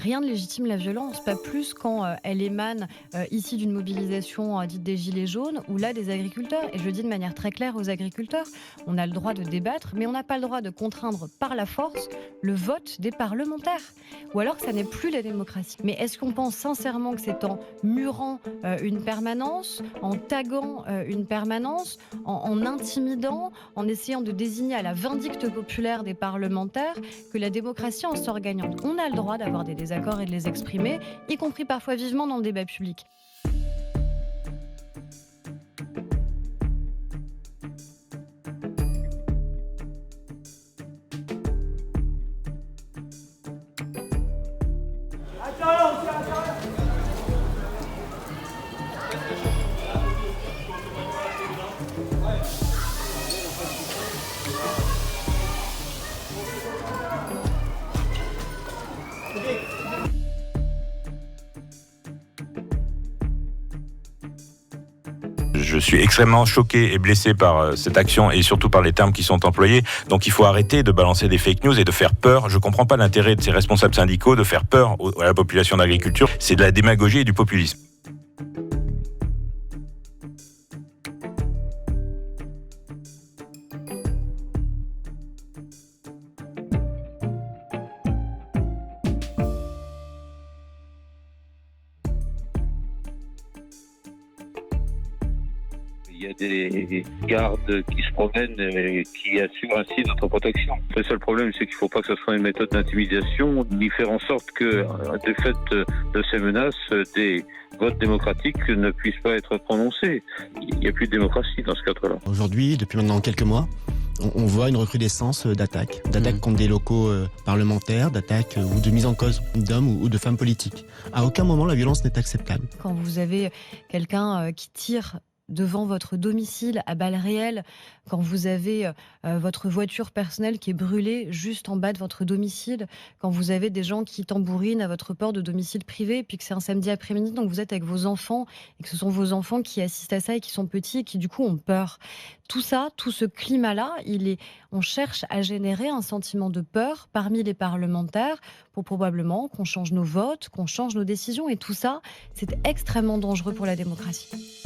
rien ne légitime la violence, pas plus quand elle émane ici d'une mobilisation dite des Gilets jaunes ou là des agriculteurs. Et je le dis de manière très claire aux agriculteurs, on a le droit de débattre, mais on n'a pas le droit de contraindre par la force le vote des parlementaires. Ou alors que ça n'est plus la démocratie. Mais est-ce qu'on pense sincèrement que c'est en murant une permanence, en taguant une permanence, en intimidant, en essayant de désigner à la vindicte populaire des parlementaires que la démocratie en sort gagnante? On a le droit d'avoir des désaccords et de les exprimer, y compris parfois vivement dans le débat public. Je suis extrêmement choqué et blessé par cette action et surtout par les termes qui sont employés. Donc il faut arrêter de balancer des fake news et de faire peur. Je ne comprends pas l'intérêt de ces responsables syndicaux de faire peur à la population d'agriculture. C'est de la démagogie et du populisme. Il y a des gardes qui se promènent et qui assurent ainsi notre protection. Le seul problème, c'est qu'il ne faut pas que ce soit une méthode d'intimidation, ni faire en sorte que, du fait de ces menaces, des votes démocratiques ne puissent pas être prononcés. Il n'y a plus de démocratie dans ce cadre-là. Aujourd'hui, depuis maintenant quelques mois, on voit une recrudescence d'attaques contre des locaux parlementaires, d'attaques ou de mise en cause d'hommes ou de femmes politiques. À aucun moment, la violence n'est acceptable. Quand vous avez quelqu'un qui tire devant votre domicile à balles réelles, quand vous avez votre voiture personnelle qui est brûlée juste en bas de votre domicile, quand vous avez des gens qui tambourinent à votre porte de domicile privé, puis que c'est un samedi après-midi, donc vous êtes avec vos enfants, et que ce sont vos enfants qui assistent à ça et qui sont petits et qui du coup ont peur. Tout ça, tout ce climat-là, on cherche à générer un sentiment de peur parmi les parlementaires pour probablement qu'on change nos votes, qu'on change nos décisions, et tout ça, c'est extrêmement dangereux pour la démocratie.